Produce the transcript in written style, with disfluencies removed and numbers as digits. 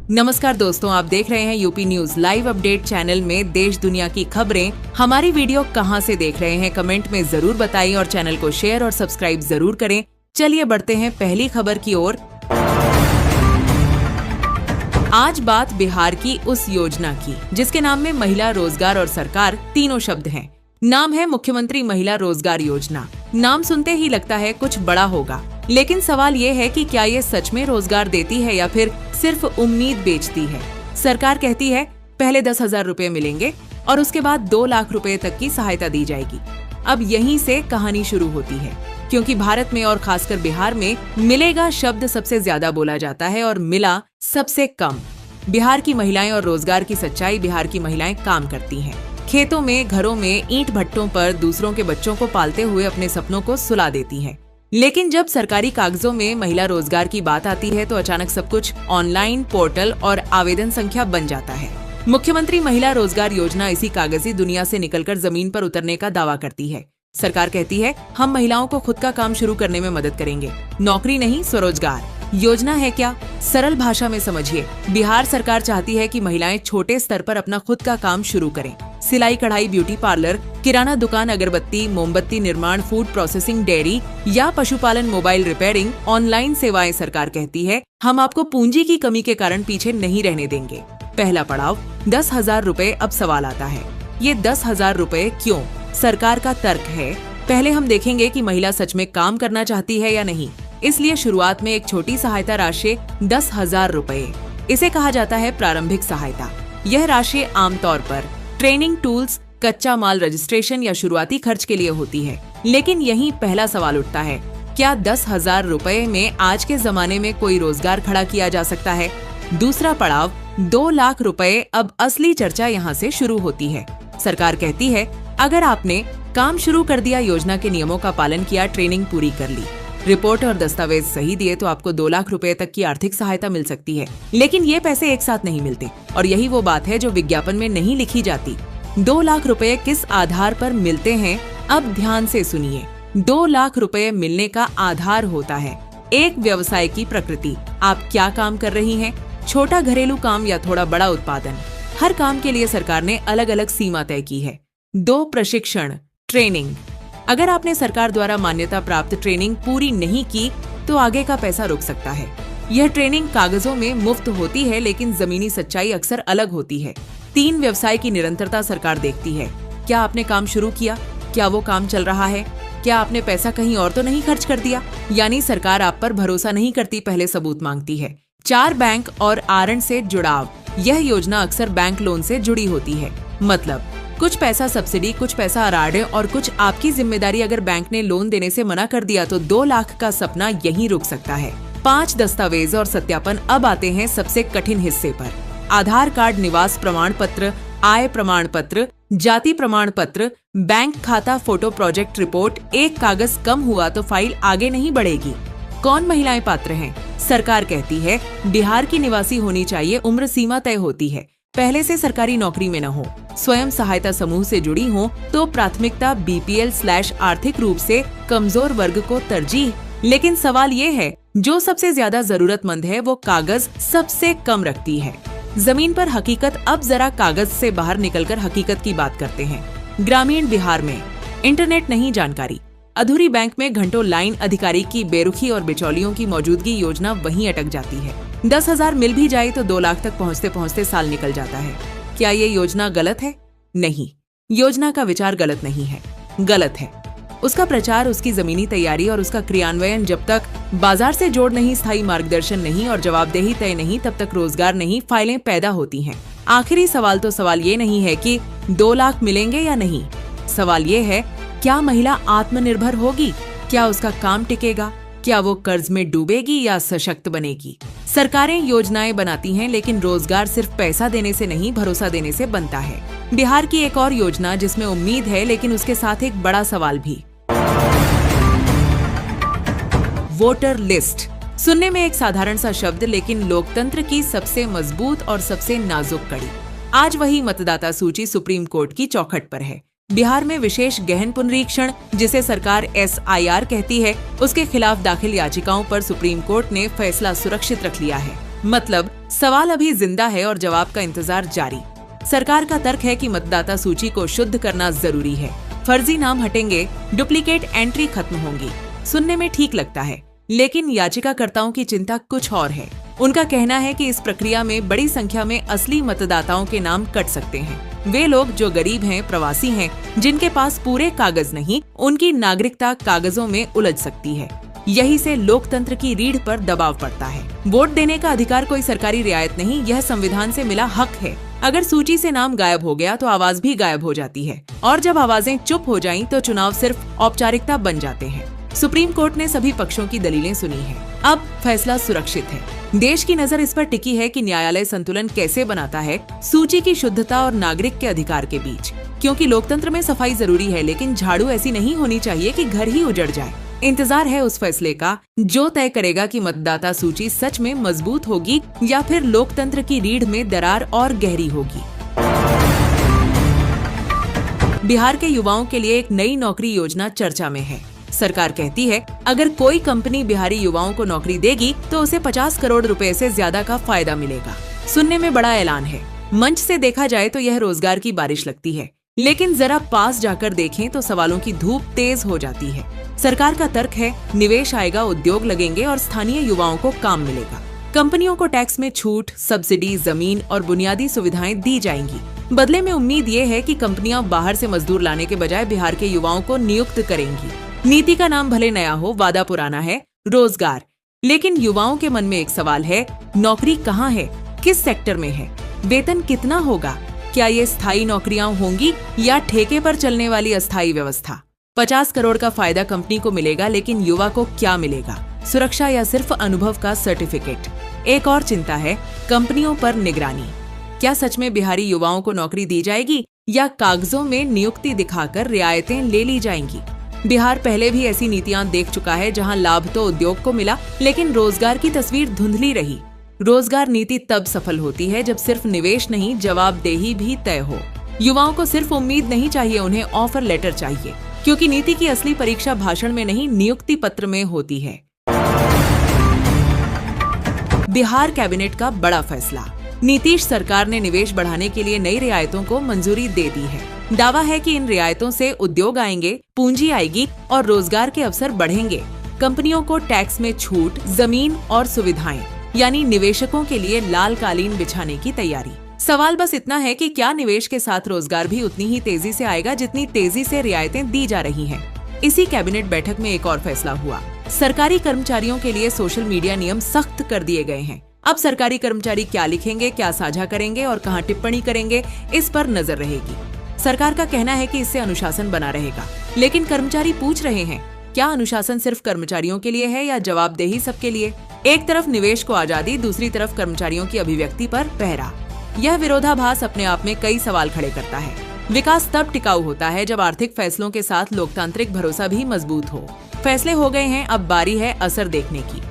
नमस्कार दोस्तों, आप देख रहे हैं UP news live update channel में देश दुनिया की खबरें। हमारी वीडियो कहां से देख रहे हैं कमेंट में जरूर बताइए और चैनल को शेयर और सब्सक्राइब जरूर करें। चलिए बढ़ते हैं पहली खबर की ओर। आज बात बिहार की उस योजना की जिसके नाम में महिला, रोजगार और सरकार तीनों शब्द हैं। नाम है मुख्यमंत्री महिला रोजगार योजना। नाम सुनते ही लगता है कुछ बड़ा होगा, लेकिन सवाल ये है कि क्या ये सच में रोजगार देती है या फिर सिर्फ उम्मीद बेचती है। सरकार कहती है पहले 10,000 रुपए मिलेंगे और उसके बाद 2 लाख रुपए तक की सहायता दी जाएगी। अब यहीं से कहानी शुरू होती है, क्योंकि भारत में और खासकर बिहार में मिलेगा शब्द सबसे ज्यादा बोला जाता है और मिला सबसे कम। बिहार की महिलाएं और रोजगार की सच्चाई। बिहार की महिलाएं काम करती हैं, खेतों में, घरों में, ईंट भट्टों पर दूसरों के बच्चों को पालते हुए अपने सपनों को सुला देती हैं। लेकिन जब सरकारी कागजों में महिला रोजगार की बात आती है तो अचानक सब कुछ ऑनलाइन पोर्टल और आवेदन संख्या बन जाता है। मुख्यमंत्री महिला रोजगार योजना इसी कागजी दुनिया से निकलकर जमीन पर उतरने का दावा करती है। सरकार कहती है हम महिलाओं को खुद का काम शुरू करने में मदद करेंगे। नौकरी नहीं, स्वरोजगार। योजना है क्या? सरल भाषा में समझिए। बिहार सरकार चाहती है कि महिलाएं छोटे स्तर पर अपना खुद का काम शुरू करें। सिलाई कढ़ाई, ब्यूटी पार्लर, किराना दुकान, अगरबत्ती, मोमबत्ती निर्माण, फूड प्रोसेसिंग, डेयरी या पशुपालन, मोबाइल रिपेयरिंग, ऑनलाइन सेवाएं। सरकार कहती है हम आपको पूंजी की कमी के कारण पीछे नहीं रहने देंगे। पहला पड़ाव 10,000 रुपए। अब सवाल आता है ये 10,000 रुपए क्यों? सरकार का तर्क है पहले हम देखेंगे कि महिला सच में काम करना चाहती है या नहीं। इसलिए शुरुआत में एक छोटी सहायता राशि 10,000 रुपए। इसे कहा जाता है प्रारंभिक सहायता। यह राशि आमतौर पर ट्रेनिंग, टूल्स, कच्चा माल, रजिस्ट्रेशन या शुरुआती खर्च के लिए होती है। लेकिन यहीं पहला सवाल उठता है, क्या 10,000 रुपए में आज के जमाने में कोई रोजगार खड़ा किया जा सकता है? दूसरा पड़ाव 2 लाख रुपए। अब असली चर्चा यहाँ से शुरू होती है। सरकार कहती है अगर आपने काम शुरू कर दिया, योजना के नियमों का पालन किया, ट्रेनिंग पूरी कर ली, रिपोर्ट और दस्तावेज सही दिए तो आपको 2 लाख रुपए तक की आर्थिक सहायता मिल सकती है। लेकिन ये पैसे एक साथ नहीं मिलते और यही वो बात है जो विज्ञापन में नहीं लिखी जाती। 2 लाख रुपए किस आधार पर मिलते हैं? अब ध्यान से सुनिए। 2 लाख रुपए मिलने का आधार होता है एक व्यवसाय की प्रकृति। आप क्या काम कर रही हैं? छोटा घरेलू काम या थोड़ा बड़ा उत्पादन? हर काम के लिए सरकार ने अलग अलग सीमा तय की है। 2 प्रशिक्षण, ट्रेनिंग। अगर आपने सरकार द्वारा मान्यता प्राप्त ट्रेनिंग पूरी नहीं की तो आगे का पैसा रुक सकता है। यह ट्रेनिंग कागजों में मुफ्त होती है, लेकिन जमीनी सच्चाई अक्सर अलग होती है। 3 व्यवसाय की निरंतरता सरकार देखती है। क्या आपने काम शुरू किया? क्या वो काम चल रहा है? क्या आपने पैसा कहीं और तो नहीं खर्च कर दिया? यानी सरकार आप पर भरोसा नहीं करती, पहले सबूत मांगती है। 4 बैंक और आरएन से जुड़ाव। यह योजना अक्सर बैंक लोन से जुड़ी होती है। मतलब कुछ पैसा सब्सिडी, कुछ पैसा अराडे और कुछ आपकी जिम्मेदारी। अगर बैंक ने लोन देने से मना कर दिया तो 2 लाख का सपना यहीं रुक सकता है। 5 दस्तावेज और सत्यापन। अब आते हैं सबसे कठिन हिस्से पर। आधार कार्ड, निवास प्रमाण पत्र, आय प्रमाण पत्र, जाति प्रमाण पत्र, बैंक खाता, फोटो, प्रोजेक्ट रिपोर्ट। एक कागज कम हुआ तो फाइल आगे नहीं बढ़ेगी। कौन महिलाएं पात्र हैं? सरकार कहती है बिहार की निवासी होनी चाहिए, उम्र सीमा तय होती है, पहले से सरकारी नौकरी में न हो, स्वयं सहायता समूह से जुड़ी हो तो प्राथमिकता BPL/आर्थिक रूप से कमजोर वर्ग को तरजीह। लेकिन सवाल ये है जो सबसे ज्यादा जरूरतमंद है वो कागज सबसे कम रखती है। जमीन पर हकीकत। अब जरा कागज से बाहर निकलकर हकीकत की बात करते हैं। ग्रामीण बिहार में इंटरनेट नहीं, जानकारी अधूरी, बैंक में घंटों लाइन, अधिकारी की बेरुखी और बिचौलियों की मौजूदगी। योजना वहीं अटक जाती है। 10,000 मिल भी जाए तो 2 लाख तक पहुँचते पहुँचते साल निकल जाता है। क्या ये योजना गलत है? नहीं, योजना का विचार गलत नहीं है, गलत है उसका प्रचार, उसकी जमीनी तैयारी और उसका क्रियान्वयन। जब तक बाजार से जोड़ नहीं, स्थायी मार्गदर्शन नहीं और जवाबदेही तय नहीं, तब तक रोजगार नहीं, फाइलें पैदा होती हैं। आखिरी सवाल तो सवाल ये नहीं है कि 2 लाख मिलेंगे या नहीं। सवाल ये है क्या महिला आत्मनिर्भर होगी? क्या उसका काम टिकेगा? क्या वो कर्ज में डूबेगी या सशक्त बनेगी? सरकारें योजनाएं बनाती हैं, लेकिन रोजगार सिर्फ पैसा देने से नहीं, भरोसा देने से बनता है। बिहार की एक और योजना जिसमें उम्मीद है, लेकिन उसके साथ एक बड़ा सवाल भी। Voter list. सुनने में एक साधारण सा शब्द, लेकिन लोकतंत्र की सबसे मजबूत और सबसे नाजुक कड़ी। आज वही मतदाता सूची सुप्रीम कोर्ट की चौखट पर है। बिहार में विशेष गहन पुनरीक्षण, जिसे सरकार SIR कहती है, उसके खिलाफ दाखिल याचिकाओं पर सुप्रीम कोर्ट ने फैसला सुरक्षित रख लिया है। मतलब सवाल अभी जिंदा है और जवाब का इंतजार जारी। सरकार का तर्क है कि मतदाता सूची को शुद्ध करना जरूरी है, फर्जी नाम हटेंगे, डुप्लीकेट एंट्री खत्म होंगी। सुनने में ठीक लगता है, लेकिन याचिकाकर्ताओं की चिंता कुछ और है। उनका कहना है कि इस प्रक्रिया में बड़ी संख्या में असली मतदाताओं के नाम कट सकते हैं। वे लोग जो गरीब हैं, प्रवासी हैं, जिनके पास पूरे कागज नहीं, उनकी नागरिकता कागजों में उलझ सकती है। यही से लोकतंत्र की रीढ़ पर दबाव पड़ता है। वोट देने का अधिकार कोई सरकारी रियायत नहीं, यह संविधान से मिला हक है। अगर सूची से नाम गायब हो गया तो आवाज भी गायब हो जाती है, और जब आवाजें चुप हो जाएं तो चुनाव सिर्फ औपचारिकता बन जाते हैं। सुप्रीम कोर्ट ने सभी पक्षों की दलीलें सुनी हैं। अब फैसला सुरक्षित है। देश की नजर इस पर टिकी है कि न्यायालय संतुलन कैसे बनाता है सूची की शुद्धता और नागरिक के अधिकार के बीच। क्योंकि लोकतंत्र में सफाई जरूरी है, लेकिन झाड़ू ऐसी नहीं होनी चाहिए कि घर ही उजड़ जाए। इंतजार है उस फैसले का जो तय करेगा कि मतदाता सूची सच में मजबूत होगी या फिर लोकतंत्र की रीढ़ में दरार और गहरी होगी। बिहार के युवाओं के लिए एक नई नौकरी योजना चर्चा में है। सरकार कहती है अगर कोई कंपनी बिहारी युवाओं को नौकरी देगी तो उसे 50 करोड़ रुपए से ज्यादा का फायदा मिलेगा। सुनने में बड़ा ऐलान है। मंच से देखा जाए तो यह रोजगार की बारिश लगती है, लेकिन जरा पास जाकर देखें तो सवालों की धूप तेज हो जाती है। सरकार का तर्क है निवेश आएगा, उद्योग लगेंगे और स्थानीय युवाओं को काम मिलेगा। कंपनियों को टैक्स में छूट, सब्सिडी, जमीन और बुनियादी सुविधाएं दी जाएंगी। बदले में उम्मीद ये है कि कंपनियां बाहर से मजदूर लाने के बजाय बिहार के युवाओं को नियुक्त करेंगी। नीति का नाम भले नया हो, वादा पुराना है, रोजगार। लेकिन युवाओं के मन में एक सवाल है, नौकरी कहाँ है, किस सेक्टर में है, वेतन कितना होगा, क्या ये स्थायी नौकरियां होंगी या ठेके पर चलने वाली अस्थायी व्यवस्था। 50 करोड़ का फायदा कंपनी को मिलेगा, लेकिन युवा को क्या मिलेगा, सुरक्षा या सिर्फ अनुभव का सर्टिफिकेट। एक और चिंता है कंपनियों पर निगरानी। क्या सच में बिहारी युवाओं को नौकरी दी जाएगी या कागजों में नियुक्ति दिखाकर रियायतें ले ली जाएंगी। बिहार पहले भी ऐसी नीतियां देख चुका है जहां लाभ तो उद्योग को मिला, लेकिन रोजगार की तस्वीर धुंधली रही। रोजगार नीति तब सफल होती है जब सिर्फ निवेश नहीं, जवाबदेही भी तय हो। युवाओं को सिर्फ उम्मीद नहीं चाहिए, उन्हें ऑफर लेटर चाहिए, क्योंकि नीति की असली परीक्षा भाषण में नहीं, नियुक्ति पत्र में होती है। बिहार कैबिनेट का बड़ा फैसला। नीतीश सरकार ने निवेश बढ़ाने के लिए नई रियायतों को मंजूरी दे दी है। दावा है कि इन रियायतों से उद्योग आएंगे, पूंजी आएगी और रोजगार के अवसर बढ़ेंगे। कंपनियों को टैक्स में छूट, जमीन और सुविधाएं, यानी निवेशकों के लिए लाल कालीन बिछाने की तैयारी। सवाल बस इतना है कि क्या निवेश के साथ रोजगार भी उतनी ही तेजी से आएगा जितनी तेजी से रियायतें दी जा रही हैं। इसी कैबिनेट बैठक में एक और फैसला हुआ। सरकारी कर्मचारियों के लिए सोशल मीडिया नियम सख्त कर दिए गए हैं। अब सरकारी कर्मचारी क्या लिखेंगे, क्या साझा करेंगे और कहां टिप्पणी करेंगे, इस पर नजर रहेगी। सरकार का कहना है कि इससे अनुशासन बना रहेगा, लेकिन कर्मचारी पूछ रहे हैं क्या अनुशासन सिर्फ कर्मचारियों के लिए है या जवाबदेही सबके लिए। एक तरफ निवेश को आजादी, दूसरी तरफ कर्मचारियों की अभिव्यक्ति पर पहरा। यह विरोधाभास अपने आप में कई सवाल खड़े करता है। विकास तब टिकाऊ होता है जब आर्थिक फैसलों के साथ लोकतांत्रिक भरोसा भी मजबूत हो। फैसले हो गए हैं, अब बारी है असर देखने की।